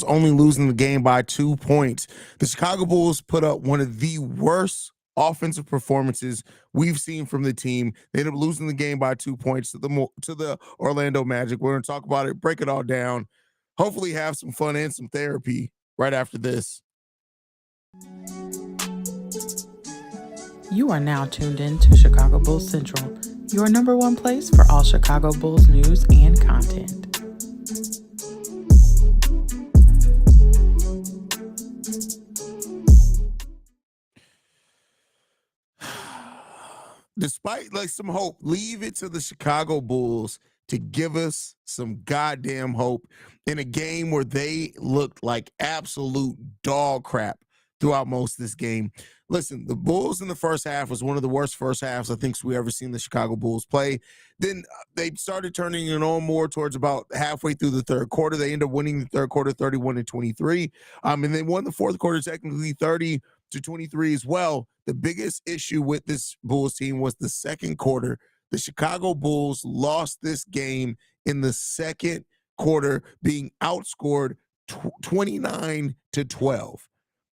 only losing the game by 2 points. The Chicago Bulls put up one of the worst offensive performances we've seen from the team. They ended up losing the game by 2 points to the Orlando Magic. We're going to talk about it, break it all down, hopefully have some fun and some therapy right after this. You are now tuned in to Chicago Bulls Central, your number one place for all Chicago Bulls news and content. Despite some hope, leave it to the Chicago Bulls to give us some goddamn hope in a game where they looked like absolute dog crap throughout most of this game. Listen, the Bulls in the first half was one of the worst first halves I think we ever seen the Chicago Bulls play. Then they started turning it on more towards about halfway through the third quarter. They ended up winning the third quarter 31-23. And they won the fourth quarter technically 30-23 as well. The biggest issue with this Bulls team was the second quarter. The Chicago Bulls lost this game in the second quarter, being outscored 29-12.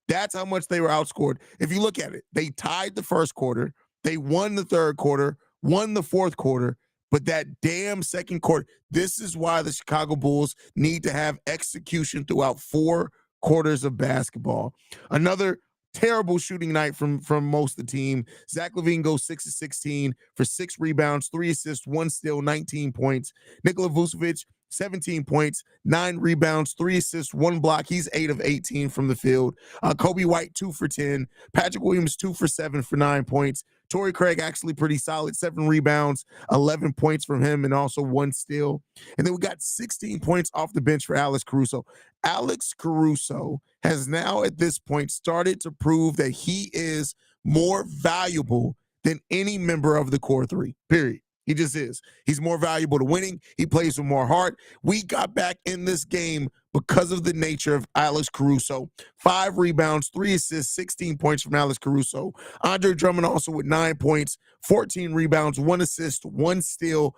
That's how much they were outscored. If you look at it, they tied the first quarter, they won the third quarter, won the fourth quarter, but that damn second quarter, this is why the Chicago Bulls need to have execution throughout 4 quarters of basketball. Another terrible shooting night from most of the team. Zach LaVine goes 6-16 for 6 rebounds, 3 assists, 1 steal, 19 points. Nikola Vucevic, 17 points, 9 rebounds, 3 assists, 1 block. He's 8 of 18 from the field. Kobe White, 2 for 10. Patrick Williams, 2 for 7 for 9 points. Torrey Craig actually pretty solid, 7 rebounds, 11 points from him, and also 1 steal. And then we got 16 points off the bench for Alex Caruso. Alex Caruso has now at this point started to prove that he is more valuable than any member of the core 3, period. He just is. He's more valuable to winning. He plays with more heart. We got back in this game because of the nature of Alex Caruso. 5 rebounds, 3 assists, 16 points from Alex Caruso. Andre Drummond also with 9 points, 14 rebounds, 1 assist, 1 steal.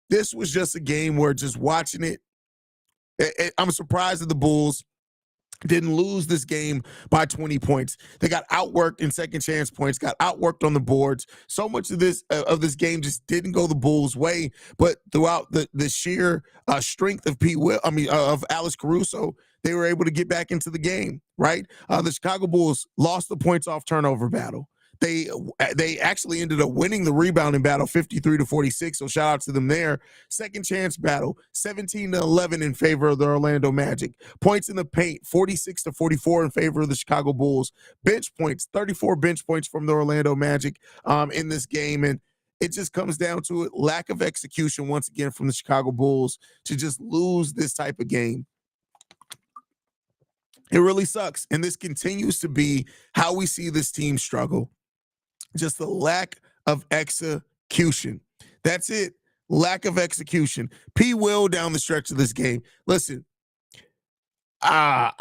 This was just a game where just watching it, I'm surprised that the Bulls didn't lose this game by 20 points. They got outworked in second chance points, got outworked on the boards. So much of this game just didn't go the Bulls' way. But throughout the sheer strength of of Alex Caruso, they were able to get back into the game. Right? The Chicago Bulls lost the points off turnover battle. They actually ended up winning the rebounding battle 53-46, so shout out to them there. Second chance battle, 17-11 in favor of the Orlando Magic. Points in the paint, 46-44 in favor of the Chicago Bulls. Bench points, 34 bench points from the Orlando Magic in this game, and it just comes down to it, lack of execution once again from the Chicago Bulls to just lose this type of game. It really sucks, and this continues to be how we see this team struggle. Just the lack of execution. That's it. Lack of execution. P. Will down the stretch of this game. Listen, I'm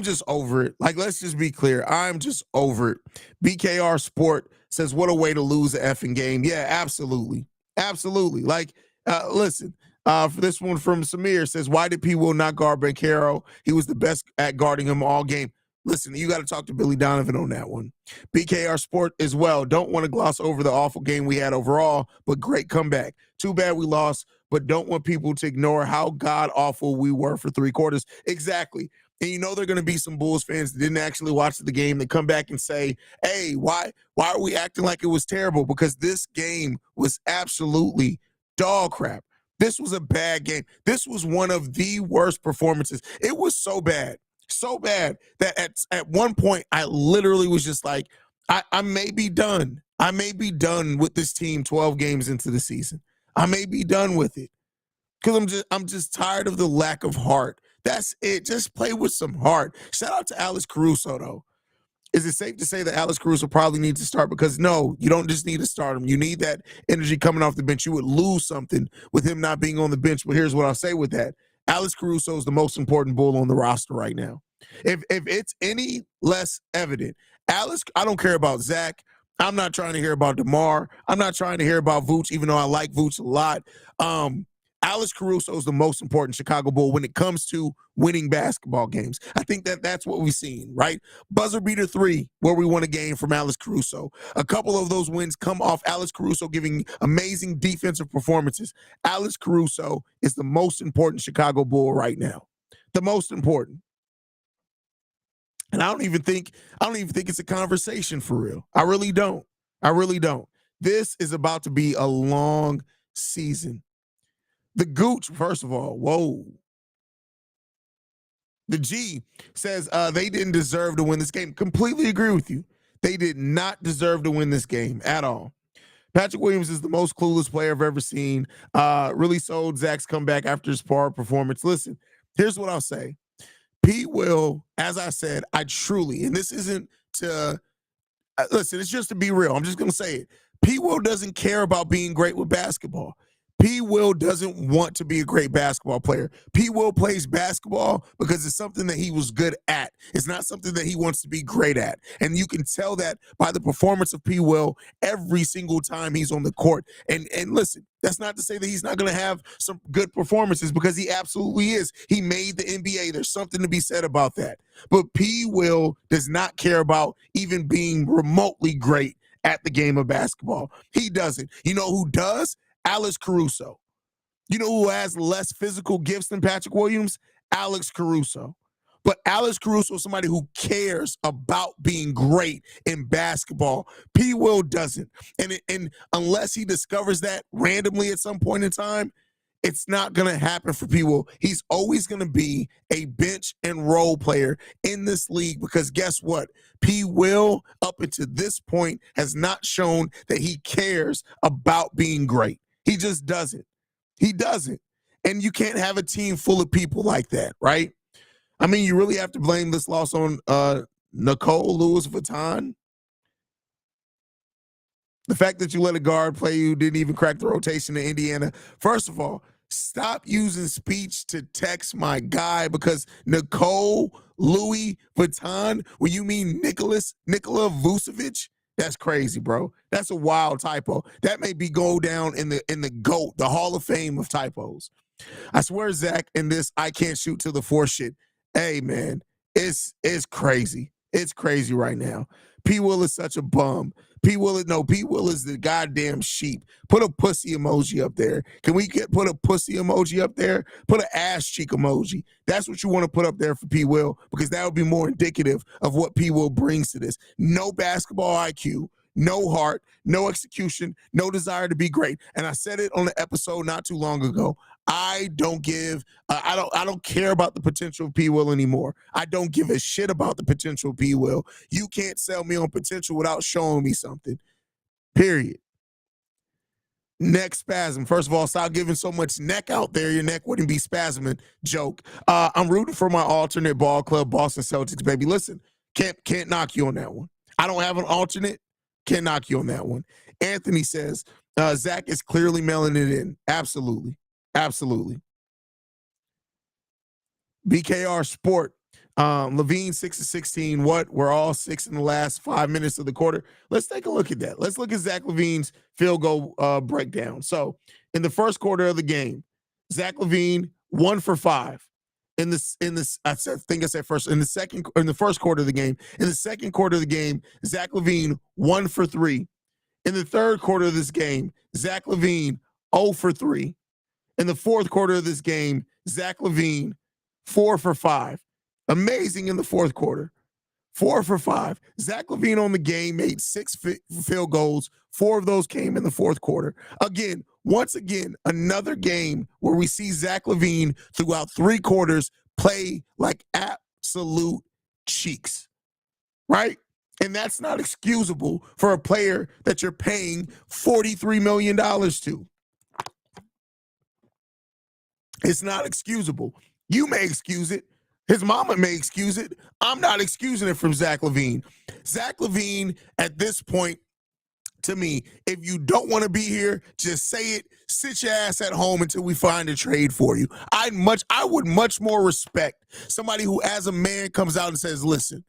just over it. Like, let's just be clear. I'm just over it. BKR Sport says, what a way to lose an effing game. Yeah, absolutely. Absolutely. Like, listen, for this one from Samir says, why did P. Will not guard Banchero? He was the best at guarding him all game. Listen, you got to talk to Billy Donovan on that one. BKR Sport as well. Don't want to gloss over the awful game we had overall, but great comeback. Too bad we lost, but don't want people to ignore how god-awful we were for 3 quarters. Exactly. And you know there are going to be some Bulls fans that didn't actually watch the game that come back and say, hey, why are we acting like it was terrible? Because this game was absolutely dog crap. This was a bad game. This was one of the worst performances. It was so bad that at one point I literally was just like, I may be done. I may be done with this team 12 games into the season. I may be done with it because I'm just tired of the lack of heart. That's it. Just play with some heart. Shout out to Alex Caruso, though. Is it safe to say that Alex Caruso probably needs to start? Because no, you don't just need to start him. You need that energy coming off the bench. You would lose something with him not being on the bench. But here's what I'll say with that. Alex Caruso is the most important Bull on the roster right now. If it's any less evident, Alex, I don't care about Zach. I'm not trying to hear about DeMar. I'm not trying to hear about Vooch, even though I like Vooch a lot. Alex Caruso is the most important Chicago Bull when it comes to winning basketball games. I think that's what we've seen, right? Buzzer beater 3, where we won a game from Alex Caruso. A couple of those wins come off Alex Caruso giving amazing defensive performances. Alex Caruso is the most important Chicago Bull right now. The most important. And I don't even think it's a conversation for real. I really don't. This is about to be a long season. The Gooch, first of all, whoa. The G says they didn't deserve to win this game. Completely agree with you. They did not deserve to win this game at all. Patrick Williams is the most clueless player I've ever seen. Really sold Zach's comeback after his poor performance. Listen, here's what I'll say. P. Will, as I said, I truly, and this isn't to, listen, it's just to be real. I'm just going to say it. P. Will doesn't care about being great with basketball. P. Will doesn't want to be a great basketball player. P. Will plays basketball because it's something that he was good at. It's not something that he wants to be great at. And you can tell that by the performance of P. Will every single time he's on the court. And listen, that's not to say that he's not going to have some good performances, because he absolutely is. He made the NBA. There's something to be said about that. But P. Will does not care about even being remotely great at the game of basketball. He doesn't. You know who does? Alex Caruso. You know who has less physical gifts than Patrick Williams? Alex Caruso. But Alex Caruso is somebody who cares about being great in basketball. P. Will doesn't. And unless he discovers that randomly at some point in time, it's not going to happen for P. Will. He's always going to be a bench and role player in this league, because guess what? P. Will, up until this point, has not shown that he cares about being great. He just doesn't. He doesn't. And you can't have a team full of people like that, right? I mean, you really have to blame this loss on Nicole Louis Vuitton. The fact that you let a guard play who didn't even crack the rotation in Indiana. First of all, stop using speech to text my guy, because Nicole Louis Vuitton, when you mean Nikola Vucevic, that's crazy, bro. That's a wild typo. That may be go down in the GOAT, the Hall of Fame of typos. I swear, Zach, in this I can't shoot to the four shit. Hey, man, it's crazy. It's crazy right now. P. Will is such a bum. P. Will is the goddamn sheep. Put a pussy emoji up there. Can we put a pussy emoji up there? Put an ass cheek emoji. That's what you want to put up there for P. Will, because that would be more indicative of what P. Will brings to this. No basketball IQ, no heart, no execution, no desire to be great. And I said it on the episode not too long ago. I don't care about the potential of P. Will anymore. I don't give a shit about the potential of P. Will. You can't sell me on potential without showing me something. Period. Neck spasm. First of all, stop giving so much neck out there. Your neck wouldn't be spasming. Joke. I'm rooting for my alternate ball club, Boston Celtics, baby. Listen, can't knock you on that one. I don't have an alternate. Can't knock you on that one. Anthony says, Zach is clearly mailing it in. Absolutely. BKR Sport. Levine 6-16. What? We're all 6 in the last 5 minutes of the quarter. Let's take a look at that. Let's look at Zach Levine's field goal breakdown. So in the first quarter of the game, Zach Levine 1 for 5. In the first quarter of the game. In the second quarter of the game, Zach Levine 1 for 3. In the third quarter of this game, Zach Levine 0 for 3. In the fourth quarter of this game, Zach Levine 4 for 5. Amazing in the fourth quarter. 4 for 5. Zach Levine on the game made 6 field goals. 4 of those came in the fourth quarter. Once again, another game where we see Zach Levine throughout 3 quarters play like absolute cheeks, right? And that's not excusable for a player that you're paying $43 million to. It's not excusable. You may excuse it. His mama may excuse it. I'm not excusing it from Zach Levine. Zach Levine, at this point, to me, if you don't want to be here, just say it. Sit your ass at home until we find a trade for you. I would much more respect somebody who, as a man, comes out and says, listen,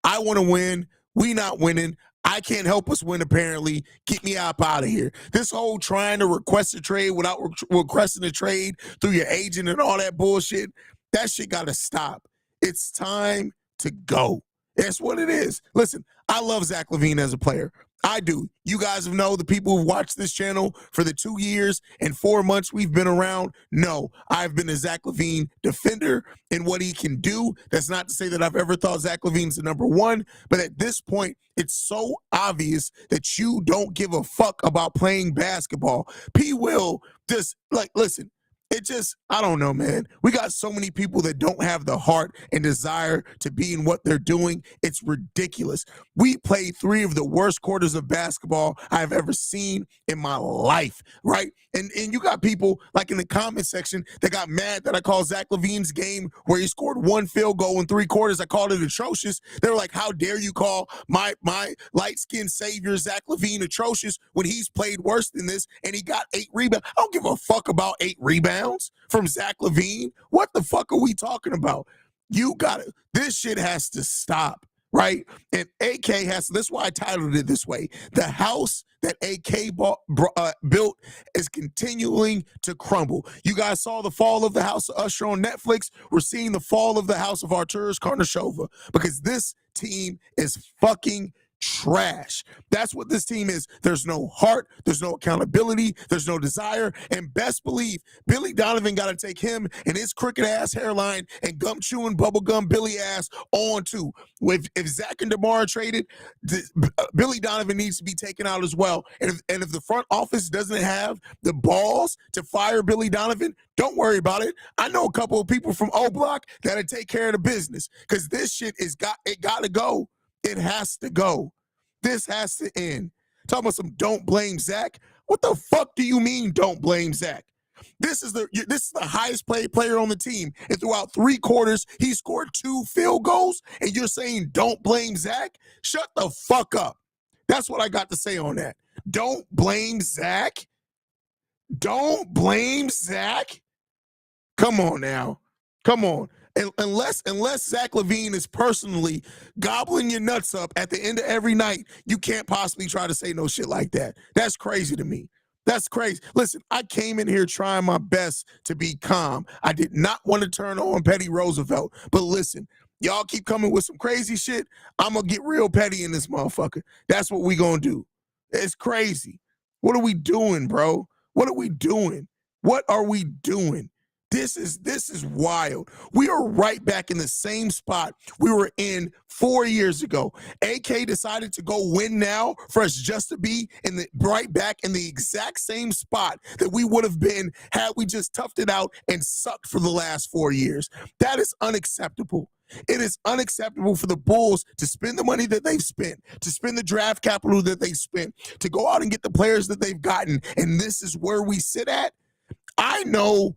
I want to win. We not winning. I can't help us win, apparently. Get me up out of here. This whole trying to request a trade without requesting a trade through your agent and all that bullshit, that shit got to stop. It's time to go. That's what it is. Listen, I love Zach LaVine as a player. I do. You guys have know, the people who've watched this channel for the 2 years and 4 months we've been around, no, I've been a Zach LaVine defender in what he can do. That's not to say that I've ever thought Zach LaVine's the number one, but at this point, it's so obvious that you don't give a fuck about playing basketball. P. Will just, like, listen, it just, I don't know, man. We got so many people that don't have the heart and desire to be in what they're doing. It's ridiculous. We played 3 of the worst quarters of basketball I've ever seen in my life, right? And you got people like in the comment section that got mad that I called Zach LaVine's game where he scored 1 field goal in 3 quarters. I called it atrocious. They were like, how dare you call my light-skinned savior Zach LaVine atrocious when he's played worse than this and he got 8 rebounds. I don't give a fuck about 8 rebounds from Zach LaVine. What the fuck are we talking about? You got it. This shit has to stop, right? And AK has, that's why I titled it this way. The house that AK built is continuing to crumble. You guys saw the fall of the House of Usher on Netflix. We're seeing the fall of the House of Arturas Karnashova because this team is fucking trash. That's what this team is. There's no heart, there's no accountability, there's no desire, and best believe Billy Donovan got to take him and his crooked ass hairline and gum chewing bubblegum Billy ass on too. If Zach and DeMar traded, Billy Donovan needs to be taken out as well. And if the front office doesn't have the balls to fire Billy Donovan, don't worry about it. I know a couple of people from O Block that'll take care of the business because this shit got to go. It has to go. This has to end. Talking about some don't blame Zach. What the fuck do you mean don't blame Zach? This is the highest paid player on the team. And throughout 3 quarters, he scored 2 field goals, and you're saying don't blame Zach? Shut the fuck up. That's what I got to say on that. Don't blame Zach? Don't blame Zach? Come on now. Come on. Unless Zach LaVine is personally gobbling your nuts up at the end of every night, you can't possibly try to say no shit like that. That's crazy to me. That's crazy. Listen, I came in here trying my best to be calm. I did not want to turn on Petty Roosevelt. But listen, y'all keep coming with some crazy shit, I'm going to get real petty in this motherfucker. That's what we going to do. It's crazy. What are we doing, bro? What are we doing? What are we doing? This is wild. We are right back in the same spot we were in 4 years ago. AK decided to go win now for us just to be right back in the exact same spot that we would have been had we just toughed it out and sucked for the last 4 years. That is unacceptable. It is unacceptable for the Bulls to spend the money that they've spent, to spend the draft capital that they've spent, to go out and get the players that they've gotten, and this is where we sit at. I know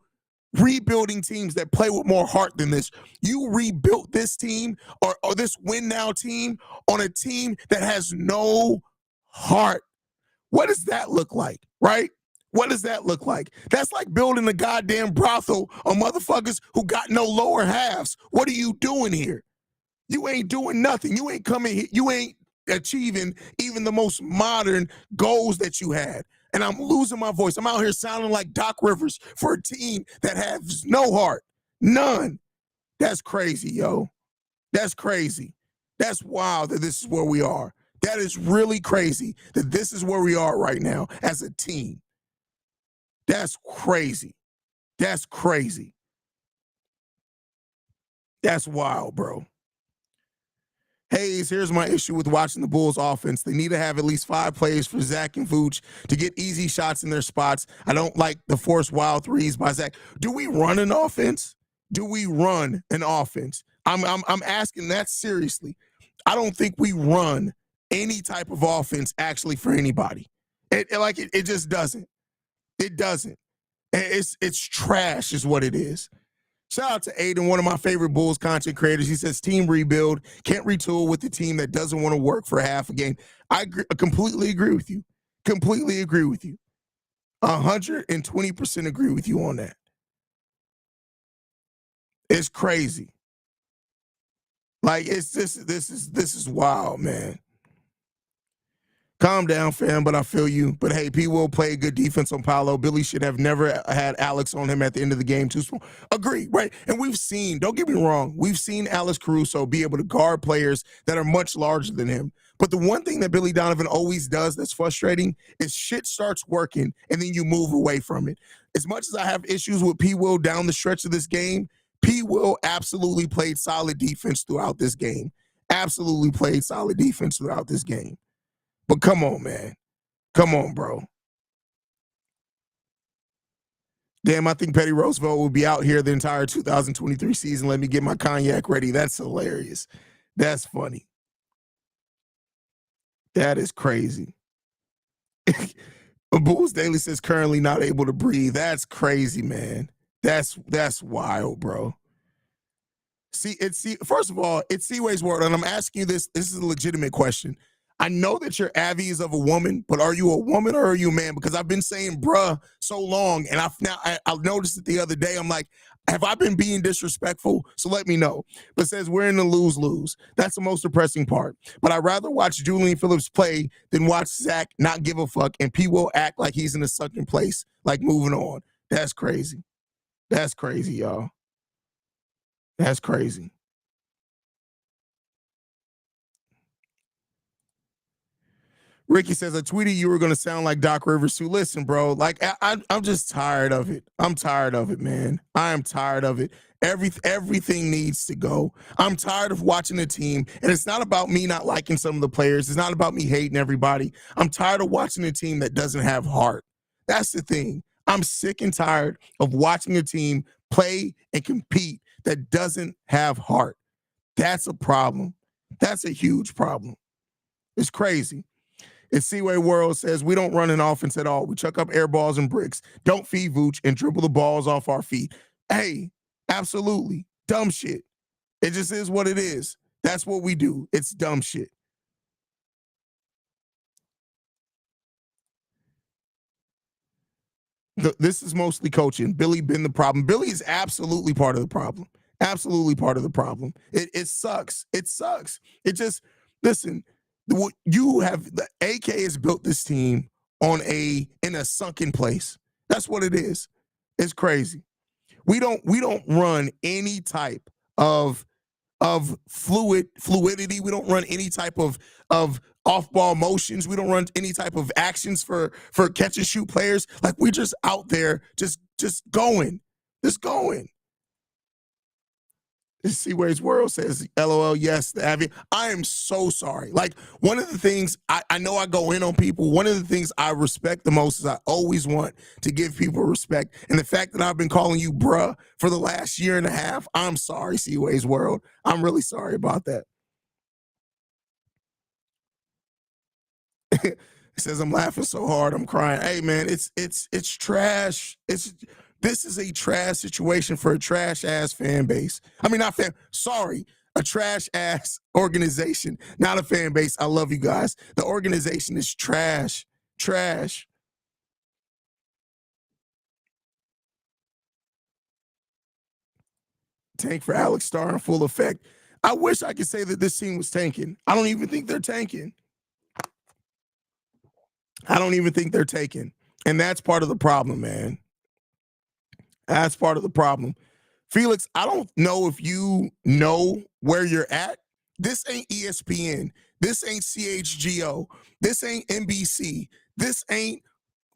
rebuilding teams that play with more heart than this. You rebuilt this team or this win now team on a team that has no heart. What does that look like, right? What does that look like? That's like building a goddamn brothel on motherfuckers who got no lower halves. What are you doing here? You ain't doing nothing. You ain't coming here. You ain't achieving even the most modern goals that you had. And I'm losing my voice. I'm out here sounding like Doc Rivers for a team that has no heart. None. That's crazy, yo. That's crazy. That's wild that this is where we are. That is really crazy that this is where we are right now as a team. That's crazy. That's crazy. That's wild, bro. Haize, here's my issue with watching the Bulls offense. They need to have at least 5 plays for Zach and Vooch to get easy shots in their spots. I don't like the forced wild threes by Zach. Do we run an offense? Do we run an offense? I'm asking that seriously. I don't think we run any type of offense actually for anybody. It just doesn't. It doesn't. It's trash is what it is. Shout out to Aiden, one of my favorite Bulls content creators. He says, team rebuild, can't retool with the team that doesn't want to work for half a game. I completely agree with you. Completely agree with you. 120% agree with you on that. It's crazy. Like, this is wild, man. Calm down, fam, but I feel you. But hey, P will play good defense on Paolo. Billy should have never had Alex on him at the end of the game. Too small. Agree, right? And we've seen, don't get me wrong, we've seen Alex Caruso be able to guard players that are much larger than him. But the one thing that Billy Donovan always does that's frustrating is shit starts working and then you move away from it. As much as I have issues with P. Will down the stretch of this game, P. Will absolutely played solid defense throughout this game. Absolutely played solid defense throughout this game. But come on, man. Come on, bro. Damn, I think Petty Roosevelt will be out here the entire 2023 season. Let me get my cognac ready. That's hilarious. That's funny. That is crazy. Bulls Daily says currently not able to breathe. That's crazy, man. That's wild, bro. First of all, it's Seaway's world, and I'm asking you this. This is a legitimate question. I know that your Avi is of a woman, but are you a woman or are you a man? Because I've been saying bruh so long, and I noticed it the other day. I'm like, have I been being disrespectful? So let me know. But says we're in the lose-lose. That's the most depressing part. But I'd rather watch Julian Phillips play than watch Zach not give a fuck and P will act like he's in a sucking place, like moving on. That's crazy. That's crazy, y'all. That's crazy. Ricky says, I tweeted you were going to sound like Doc Rivers too. Listen, bro, like I'm just tired of it. I'm tired of it, man. I am tired of it. Everything needs to go. I'm tired of watching the team, and it's not about me not liking some of the players. It's not about me hating everybody. I'm tired of watching a team that doesn't have heart. That's the thing. I'm sick and tired of watching a team play and compete that doesn't have heart. That's a problem. That's a huge problem. It's crazy. It's Seaway World says we don't run an offense at all. We chuck up air balls and bricks. Don't feed Vooch and dribble the balls off our feet. Hey, absolutely. Dumb shit. It just is what it is. That's what we do. It's dumb shit. This is mostly coaching. Billy been the problem. Billy is absolutely part of the problem. Absolutely part of the problem. It sucks. It sucks. It just, listen, you have, the AK has built this team in a sunken place. That's what it is. It's crazy. We don't run any type of fluidity. We don't run any type of off-ball motions. We don't run any type of actions for catch and shoot players. Like we're just out there just going. Just going. Seaway's World says, LOL, yes, the Avi. I am so sorry. Like, one of the things, I know I go in on people. One of the things I respect the most is I always want to give people respect. And the fact that I've been calling you bruh for the last year and a half, I'm sorry, Seaway's World. I'm really sorry about that. It says, I'm laughing so hard, I'm crying. Hey, man, it's trash. This is a trash situation for a trash ass fan base. I mean, not fan, sorry, a trash ass organization, not a fan base. I love you guys. The organization is trash. Trash. Tank for Alex Starr in full effect. I wish I could say that this team was tanking. I don't even think they're tanking. I don't even think they're taking. And that's part of the problem, man. That's part of the problem. Felix, I don't know if you know where you're at. This ain't ESPN. This ain't CHGO. This ain't NBC. This ain't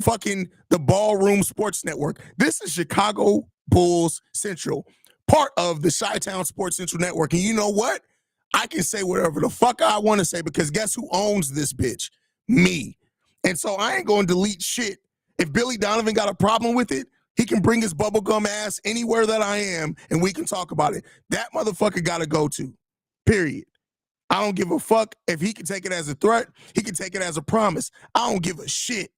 fucking the Ballroom Sports Network. This is Chicago Bulls Central, part of the Chi-Town Sports Central Network. And you know what? I can say whatever the fuck I want to say because guess who owns this bitch? Me. And so I ain't going to delete shit. If Billy Donovan got a problem with it, he can bring his bubblegum ass anywhere that I am, and we can talk about it. That motherfucker got to go to, period. I don't give a fuck if he can take it as a threat. He can take it as a promise. I don't give a shit.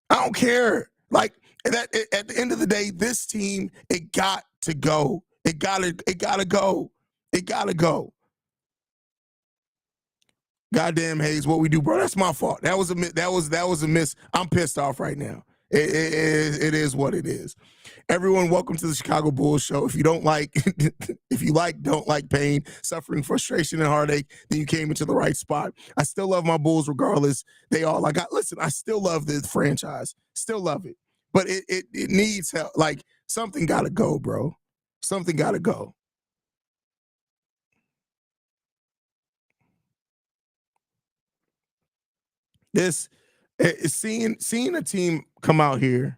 I don't care. Like, at the end of the day, this team, it got to go. It gotta go. It gotta go. Goddamn Haize, what we do, bro? That's my fault. That was a miss. I'm pissed off right now. It is what it is. Everyone, welcome to the Chicago Bulls show. If you don't like, if you don't like pain, suffering, frustration, and heartache, then you came into the right spot. I still love my Bulls regardless. They all like. Listen, I still love the franchise. Still love it, but it needs help. Like something got to go, bro. Something got to go. This seeing a team come out here,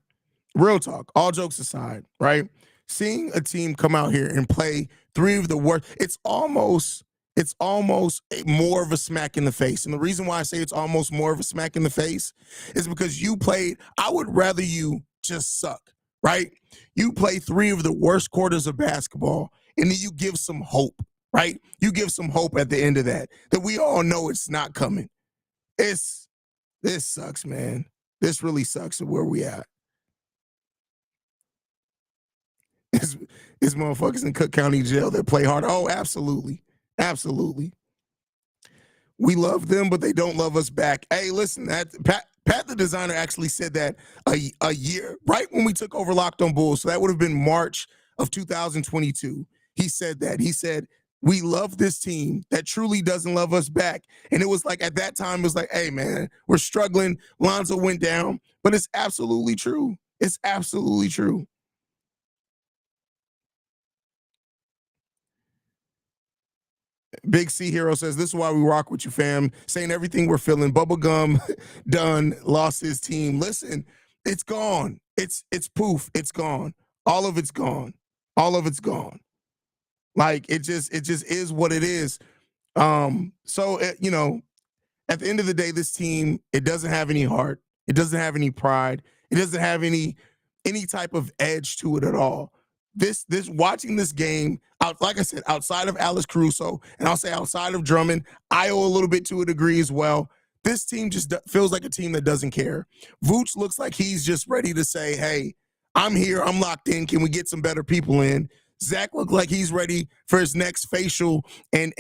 real talk, all jokes aside, right? Seeing a team come out here and play three of the worst, it's almost more of a smack in the face. And the reason why I say it's almost more of a smack in the face is because you played, I would rather you just suck, right? You play three of the worst quarters of basketball, and then you give some hope, right? You give some hope at the end of that we all know it's not coming. This sucks, man. This really sucks at where we at. It's motherfuckers in Cook County Jail that play hard. Oh, absolutely. Absolutely. We love them, but they don't love us back. Hey, listen, that Pat the designer actually said that a year, right when we took over Locked on Bulls. So that would have been March of 2022. He said that. He said, we love this team that truly doesn't love us back. And it was like at that time, it was like, hey, man, we're struggling. Lonzo went down, but it's absolutely true. It's absolutely true. Big C Hero says, this is why we rock with you, fam. Saying everything we're feeling. Bubblegum done, lost his team. Listen, it's gone. It's poof. It's gone. All of it's gone. All of it's gone. Like it just is what it is. So at the end of the day, this team, it doesn't have any heart. It doesn't have any pride. It doesn't have any type of edge to it at all. This watching this game out, like I said, outside of Alex Caruso, and I'll say outside of Drummond, I owe a little bit to a degree as well. This team just feels like a team that doesn't care. Vooch looks like he's just ready to say, "Hey, I'm here. I'm locked in. Can we get some better people in?" Zach looked like he's ready for his next facial and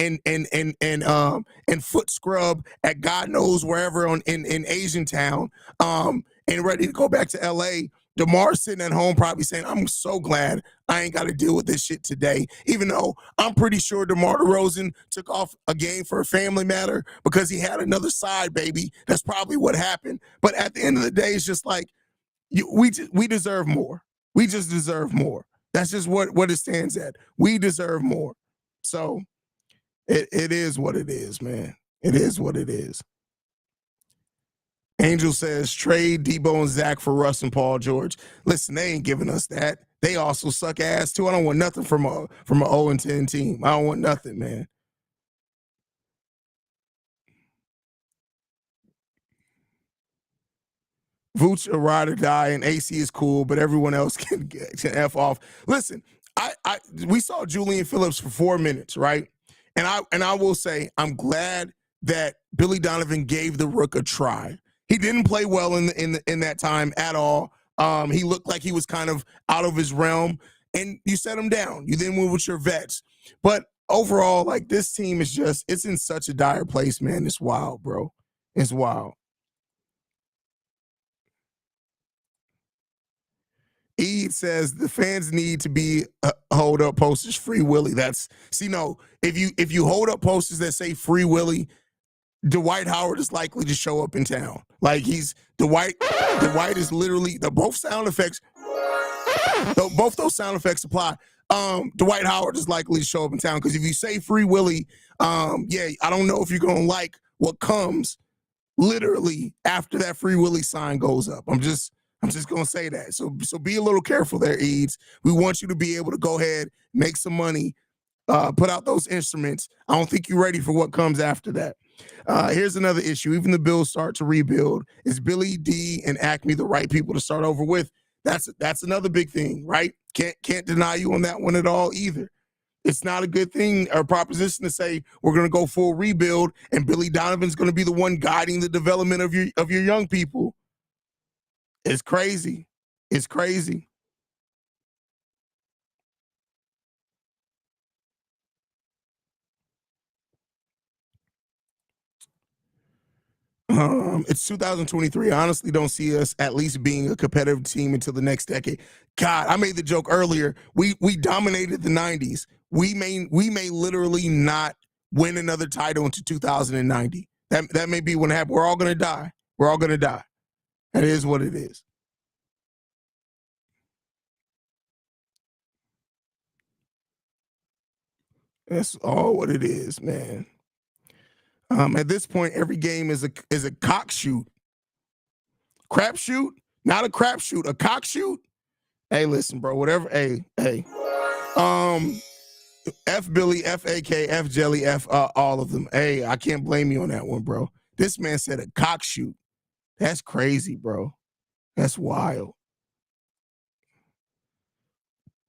foot scrub at God knows wherever in Asian town, and ready to go back to LA. DeMar sitting at home probably saying, I'm so glad I ain't got to deal with this shit today. Even though I'm pretty sure DeMar DeRozan took off a game for a family matter because he had another side baby. That's probably what happened. But at the end of the day, it's just like we deserve more. We just deserve more. That's just what it stands at. We deserve more. So it is what it is, man. It is what it is. Angel says trade Debo and Zach for Russ and Paul George. Listen, they ain't giving us that. They also suck ass too. I don't want nothing from a 0-10 team. I don't want nothing, man. Vooch a ride or die, and AC is cool, but everyone else can F off. Listen, we saw Julian Phillips for 4 minutes, right? And I will say I'm glad that Billy Donovan gave the Rook a try. He didn't play well in that time at all. He looked like he was kind of out of his realm, and you set him down. You then move with your vets, but overall, like this team is it's in such a dire place, man. It's wild, bro. It's wild. Eve says the fans need to be hold up posters free Willie. If you hold up posters that say free Willie, Dwight Howard is likely to show up in town. Like Dwight is literally both sound effects. Both those sound effects apply. Dwight Howard is likely to show up in town because if you say free Willie, I don't know if you're gonna like what comes literally after that free Willie sign goes up. I'm just gonna say that. So be a little careful there, Eads. We want you to be able to go ahead, make some money, put out those instruments. I don't think you're ready for what comes after that. Here's another issue. Even the Bills start to rebuild. Is Billy D and Acme the right people to start over with? That's another big thing, right? Can't deny you on that one at all either. It's not a good thing or proposition to say we're going to go full rebuild and Billy Donovan's going to be the one guiding the development of your young people. It's crazy. It's crazy. It's 2023. I honestly don't see us at least being a competitive team until the next decade. God, I made the joke earlier. We dominated the 90s. We may literally not win another title into 2090. That may be when it happens. We're all gonna die. We're all gonna die. That is what it is. That's all what it is, man. At this point, every game is a cock shoot. Crap shoot? Not a crap shoot, a cock shoot? Hey, listen, bro, whatever. Hey. Um, F Billy, F AK, F Jelly, F all of them. Hey, I can't blame you on that one, bro. This man said a cock shoot. That's crazy, bro. That's wild.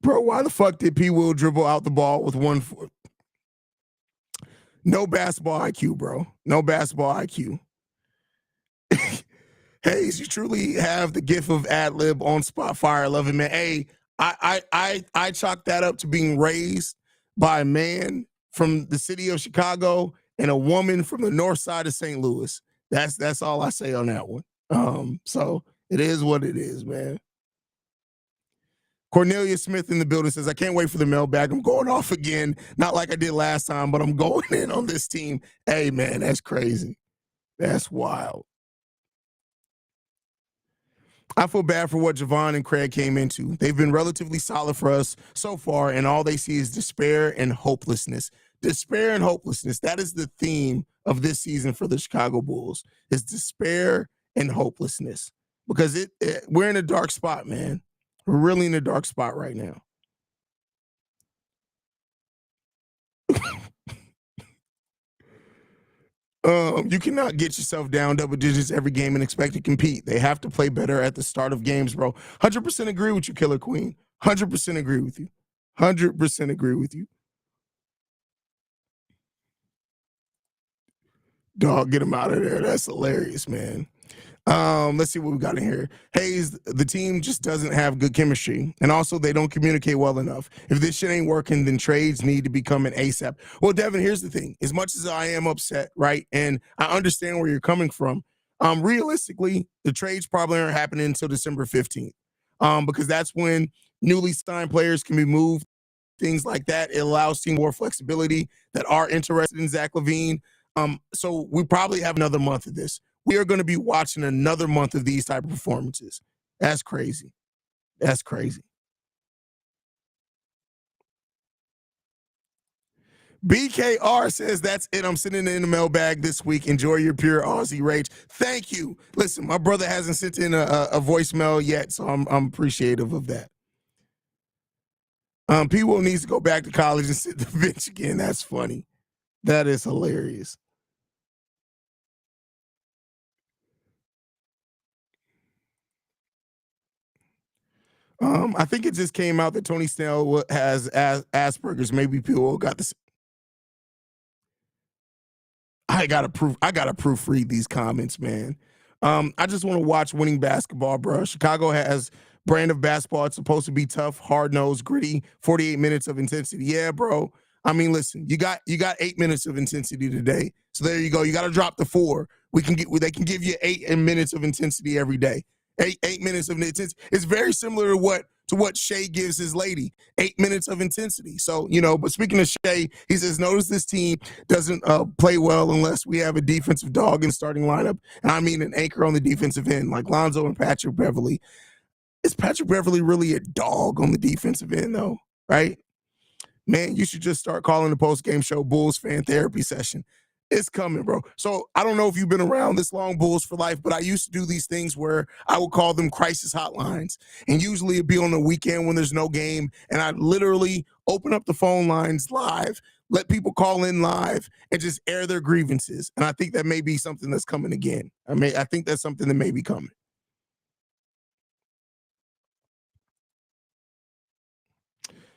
Bro, why the fuck did P. Will dribble out the ball with 1 foot? No basketball IQ, bro. No basketball IQ. Haize, you truly have the gift of ad lib on spot fire. I love it, man. Hey, I chalk that up to being raised by a man from the city of Chicago and a woman from the north side of St. Louis. That's all I say on that one. So it is what it is, man. Cornelia Smith in the building says, I can't wait for the mailbag. I'm going off again. Not like I did last time, but I'm going in on this team. Hey, man, that's crazy. That's wild. I feel bad for what Javon and Craig came into. They've been relatively solid for us so far, and all they see is despair and hopelessness. Despair and hopelessness. That is the theme of this season for the Chicago Bulls, is despair and hopelessness. Because we're in a dark spot, man. We're really in a dark spot right now. You cannot get yourself down double digits every game and expect to compete. They have to play better at the start of games, bro. 100% agree with you, Killer Queen. 100% agree with you. 100% agree with you. Dog, get him out of there. That's hilarious, man. Let's see what we got in here. Haize, the team just doesn't have good chemistry. And also, they don't communicate well enough. If this shit ain't working, then trades need to become an ASAP. Well, Devin, here's the thing. As much as I am upset, right, and I understand where you're coming from, realistically, the trades probably aren't happening until December 15th, because that's when newly signed players can be moved, things like that. It allows team more flexibility that are interested in Zach LaVine. So we probably have another month of this. We are going to be watching another month of these type of performances. That's crazy. That's crazy. BKR says, that's it. I'm sending in the mailbag this week. Enjoy your pure Aussie rage. Thank you. Listen, my brother hasn't sent in a voicemail yet, so I'm appreciative of that. P. Will needs to go back to college and sit the bench again. That's funny. That is hilarious. I think it just came out that Tony Snell has Asperger's. Maybe people got this. I gotta proofread these comments, man. I just want to watch winning basketball, bro. Chicago has brand of basketball. It's supposed to be tough, hard-nosed, gritty, 48 minutes of intensity. Yeah, bro. I mean, listen, you got 8 minutes of intensity today. So there you go. You got to drop the 4. They can give you 8 minutes of intensity every day. 8 minutes of intensity. It's very similar to what Shea gives his lady. 8 minutes of intensity. So, but speaking of Shea, he says, notice this team doesn't play well unless we have a defensive dog in the starting lineup. And I mean an anchor on the defensive end, like Lonzo and Patrick Beverly. Is Patrick Beverly really a dog on the defensive end, though? Right? Man, you should just start calling the post-game show Bulls fan therapy session. It's coming, bro. So I don't know if you've been around this long, Bulls for life, but I used to do these things where I would call them crisis hotlines. And usually it'd be on the weekend when there's no game. And I'd literally open up the phone lines live, let people call in live, and just air their grievances. And I think that may be something that's coming again. I think that's something that may be coming.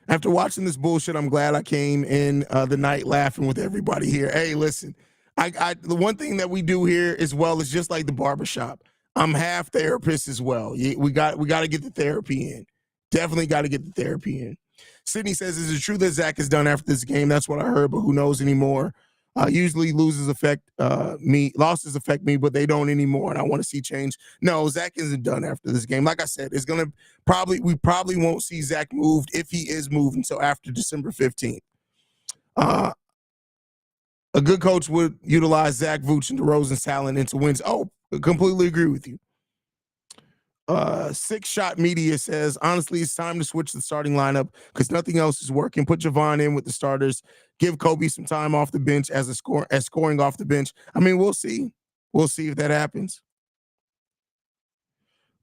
After watching this bullshit, I'm glad I came in the night laughing with everybody here. Hey, listen, the one thing that we do here as well is just like the barbershop. I'm half therapist as well. We got to get the therapy in. Definitely got to get the therapy in. Sydney says, is it true that Zach is done after this game? That's what I heard, but who knows anymore? Usually losses affect me, but they don't anymore, and I want to see change. No, Zach isn't done after this game. Like I said, we probably won't see Zach moved, if he is moved, until after December 15th. A good coach would utilize Zach Vooch and DeRozan's talent into wins. Oh, I completely agree with you. Six Shot Media says, honestly, it's time to switch the starting lineup because nothing else is working. Put Javon in with the starters. Give Kobe some time off the bench as scoring off the bench. I mean, we'll see. We'll see if that happens.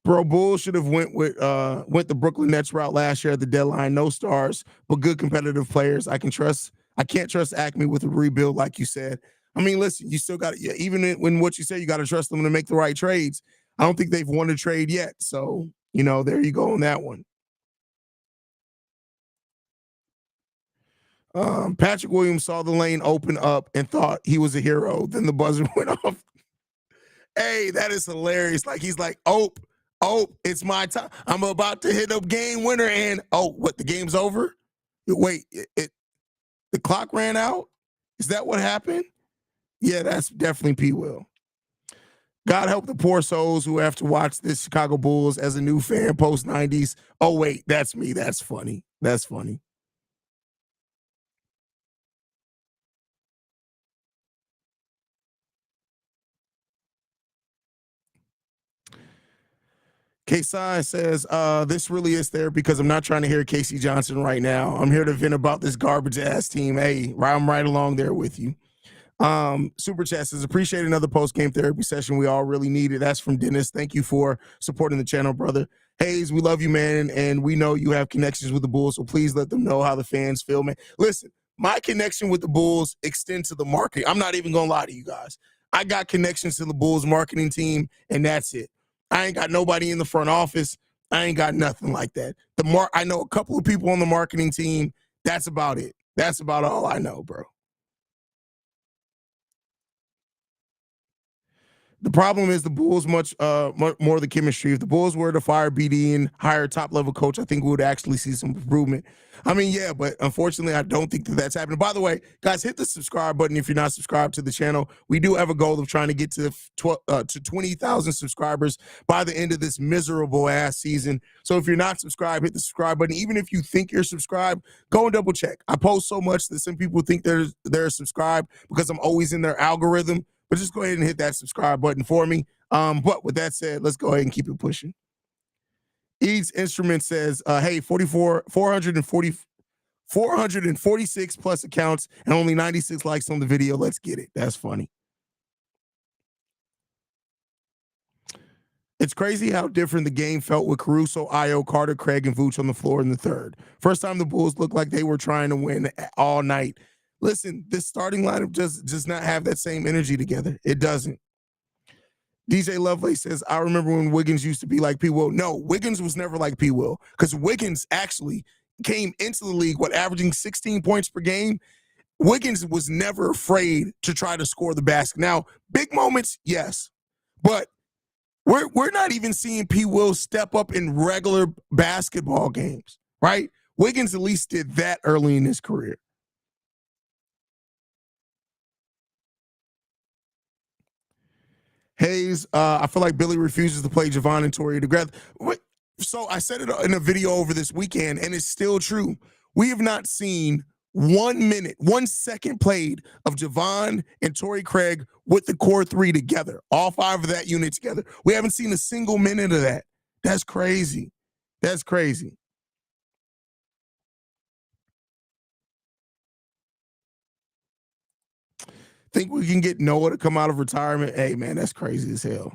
Bro, Bulls should have went the Brooklyn Nets route last year at the deadline. No stars, but good competitive players. I can't trust Acme with a rebuild, like you said. I mean, listen, you still got to, even when what you say, you got to trust them to make the right trades. I don't think they've won a trade yet. So, there you go on that one. Patrick Williams saw the lane open up and thought he was a hero. Then the buzzer went off. Hey, that is hilarious. Like, he's like, oh, it's my time. I'm about to hit up game winner. And, what, the game's over? Wait, the clock ran out? Is that what happened? Yeah, that's definitely P. Will. God help the poor souls who have to watch this Chicago Bulls as a new fan post 90s. Oh, wait, that's me. That's funny. That's funny. K-Sai says, this really is there because I'm not trying to hear Casey Johnson right now. I'm here to vent about this garbage ass team. Hey, I'm right along there with you. Super Chat says, appreciate another post-game therapy session we all really needed. That's from Dennis. Thank you for supporting the channel, brother. Haize, we love you, man, and we know you have connections with the Bulls, so please let them know how the fans feel, man. Listen, my connection with the Bulls extends to the marketing. I'm not even gonna lie to you guys. I got connections to the Bulls marketing team, and that's it. I ain't got nobody in the front office. I ain't got nothing like that. I know a couple of people on the marketing team. That's about it. That's about all I know, bro. The problem is the Bulls much more the chemistry. If the Bulls were to fire BD and hire a top level coach, I think we would actually see some improvement. I mean, yeah, but unfortunately, I don't think that's happening. By the way, guys, hit the subscribe button if you're not subscribed to the channel. We do have a goal of trying to get to 20,000 subscribers by the end of this miserable ass season. So if you're not subscribed, hit the subscribe button. Even if you think you're subscribed, go and double check. I post so much that some people think they're subscribed because I'm always in their algorithm. But just go ahead and hit that subscribe button for me. But with that said, let's go ahead and keep it pushing. Eads Instrument says, hey, 446 plus accounts and only 96 likes on the video. Let's get it. That's funny. It's crazy how different the game felt with Caruso, Ayo, Carter, Craig, and Vooch on the floor in the third. First time the Bulls looked like they were trying to win all night. Listen, this starting lineup does not have that same energy together. It doesn't. DJ Lovely says, I remember when Wiggins used to be like P. Will. No, Wiggins was never like P. Will because Wiggins actually came into the league, averaging 16 points per game. Wiggins was never afraid to try to score the basket. Now, big moments, yes, but we're not even seeing P. Will step up in regular basketball games, right? Wiggins at least did that early in his career. Haize, I feel like Billy refuses to play Javon and Torrey together. So I said it in a video over this weekend, and it's still true. We have not seen 1 minute, 1 second played of Javon and Torrey Craig with the core three together, all five of that unit together. We haven't seen a single minute of that. That's crazy. That's crazy. Think we can get Noah to come out of retirement? Hey, man, that's crazy as hell.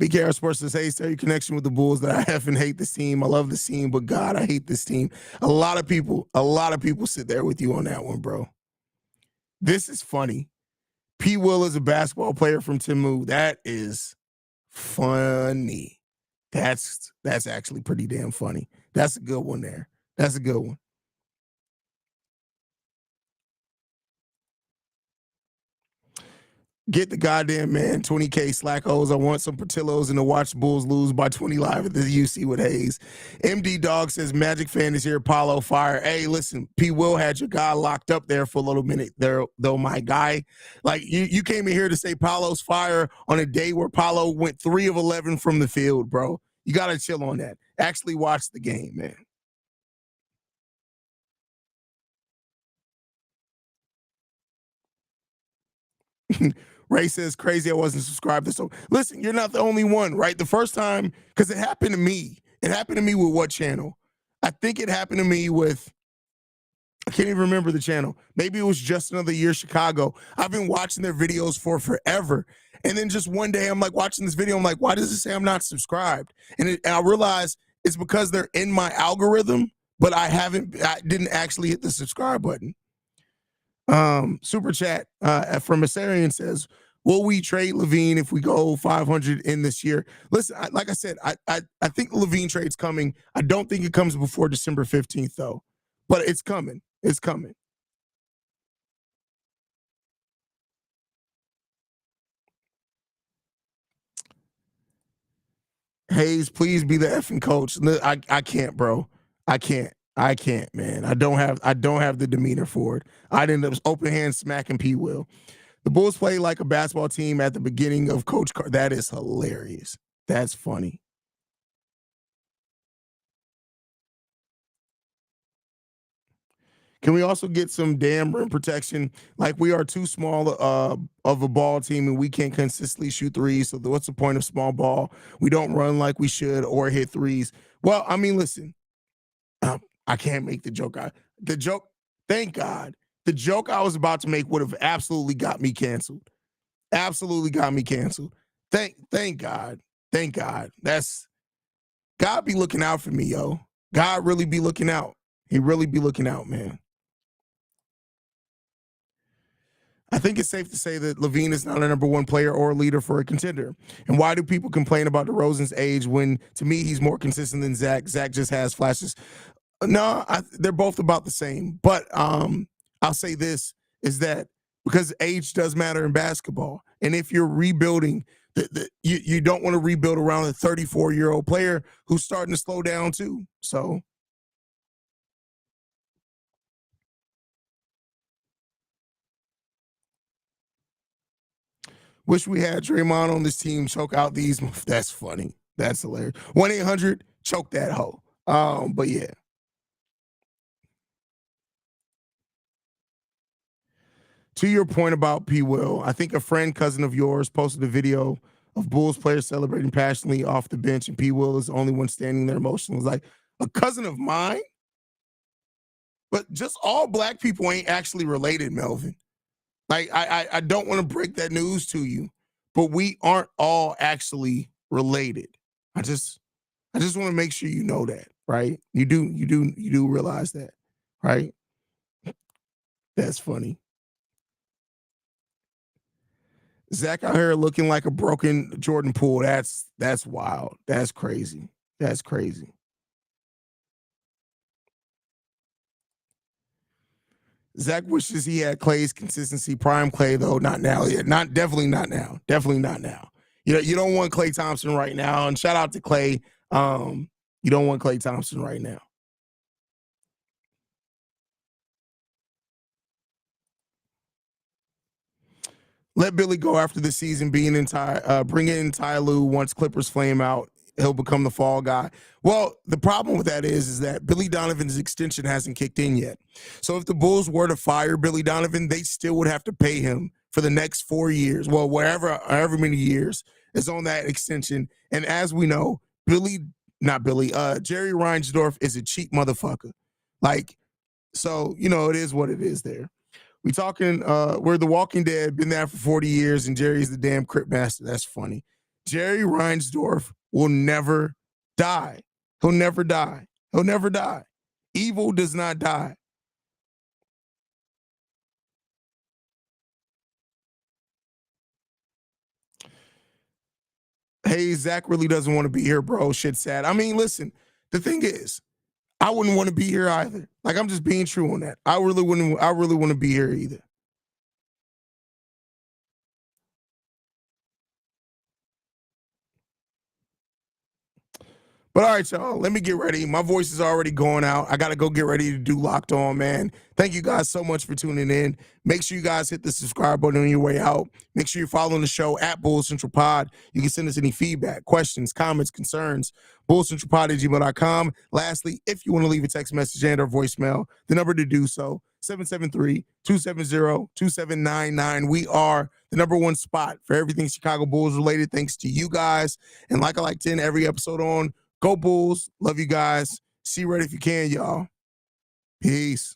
BKR Sports says, hey, your connection with the Bulls that I have and hate this team. I love this team, but God, I hate this team. A lot of people sit there with you on that one, bro. This is funny. P. Will is a basketball player from Timu. That is funny. That's actually pretty damn funny. That's a good one there. That's a good one. Get the goddamn man 20K slackos. I want some Portillos and to watch Bulls lose by 20 live at the UC with Haize. MD Dog says Magic fan is here. Paulo fire. Hey, listen, P. Will had your guy locked up there for a little minute there, though, my guy. Like, you came in here to say Paulo's fire on a day where Paulo went 3 of 11 from the field, bro. You got to chill on that. Actually watch the game, man. Ray says, crazy I wasn't subscribed to so. Listen, you're not the only one, right? The first time, because it happened to me. It happened to me with what channel? I think it happened to me with, I can't even remember the channel. Maybe it was Just Another Year Chicago. I've been watching their videos for forever. And then just one day I'm like watching this video. I'm like, why does it say I'm not subscribed? And I realize it's because they're in my algorithm, but I didn't actually hit the subscribe button. Super chat from Asarian says, will we trade LaVine if we go 500 in this year? Listen, like I said, I think the LaVine trade's coming. I don't think it comes before December 15th, though. But it's coming. It's coming. Haize, please be the effing coach. I can't, bro. I can't, man. I don't have the demeanor for it. I'd end up open hand smacking P. Will. The Bulls play like a basketball team at the beginning of Coach Carter. That is hilarious. That's funny. Can we also get some damn rim protection? Like, we are too small of a ball team and we can't consistently shoot threes. So what's the point of small ball? We don't run like we should or hit threes. Well, I mean, listen, I can't make the joke. Thank God. The joke I was about to make would have absolutely got me canceled. Absolutely got me canceled. Thank God. Thank God. That's God be looking out for me, yo. God really be looking out. He really be looking out, man. I think it's safe to say that LaVine is not a number one player or a leader for a contender. And why do people complain about DeRozan's age when, to me, he's more consistent than Zach? Zach just has flashes. No, they're both about the same. But I'll say this, is that because age does matter in basketball. And if you're rebuilding, you don't want to rebuild around a 34-year-old player who's starting to slow down too. So wish we had Draymond on this team choke out these. That's funny. That's hilarious. 1-800 choke that hoe. But yeah. To your point about P. Will, I think a friend, cousin of yours, posted a video of Bulls players celebrating passionately off the bench, and P. Will is the only one standing there emotional. It's like, a cousin of mine? But just all black people ain't actually related, Melvin. Like, I don't want to break that news to you, but we aren't all actually related. I just want to make sure you know that, right? You do realize that, right? That's funny. Zach out here looking like a broken Jordan Poole. That's wild. That's crazy. That's crazy. Zach wishes he had Clay's consistency. Prime Clay, though, not now. Yeah, definitely not now. Definitely not now. You don't want Klay Thompson right now. And shout out to Clay. You don't want Klay Thompson right now. Let Billy go after the season, bring in Ty Lue once Clippers flame out. He'll become the fall guy. Well, the problem with that is that Billy Donovan's extension hasn't kicked in yet. So if the Bulls were to fire Billy Donovan, they still would have to pay him for the next 4 years. Well, however many years is on that extension. And as we know, Jerry Reinsdorf is a cheap motherfucker. Like, so, it is what it is there. We talking, we're The Walking Dead, been there for 40 years, and Jerry's the damn crypt master. That's funny. Jerry Reinsdorf will never die. He'll never die. He'll never die. Evil does not die. Hey, Zach really doesn't want to be here, bro. Shit's sad. I mean, listen, the thing is, I wouldn't want to be here either. Like, I'm just being true on that. I really want to be here either. But all right, y'all, let me get ready. My voice is already going out. I got to go get ready to do Locked On, man. Thank you guys so much for tuning in. Make sure you guys hit the subscribe button on your way out. Make sure you're following the show at Bull Central Pod. You can send us any feedback, questions, comments, concerns, bullcentralpod@gmail.com. Lastly, if you want to leave a text message and or voicemail, the number to do so, 773-270-2799. We are the number one spot for everything Chicago Bulls related, thanks to you guys. And like I like to end every episode on, go Bulls. Love you guys. See you right if you can, y'all. Peace.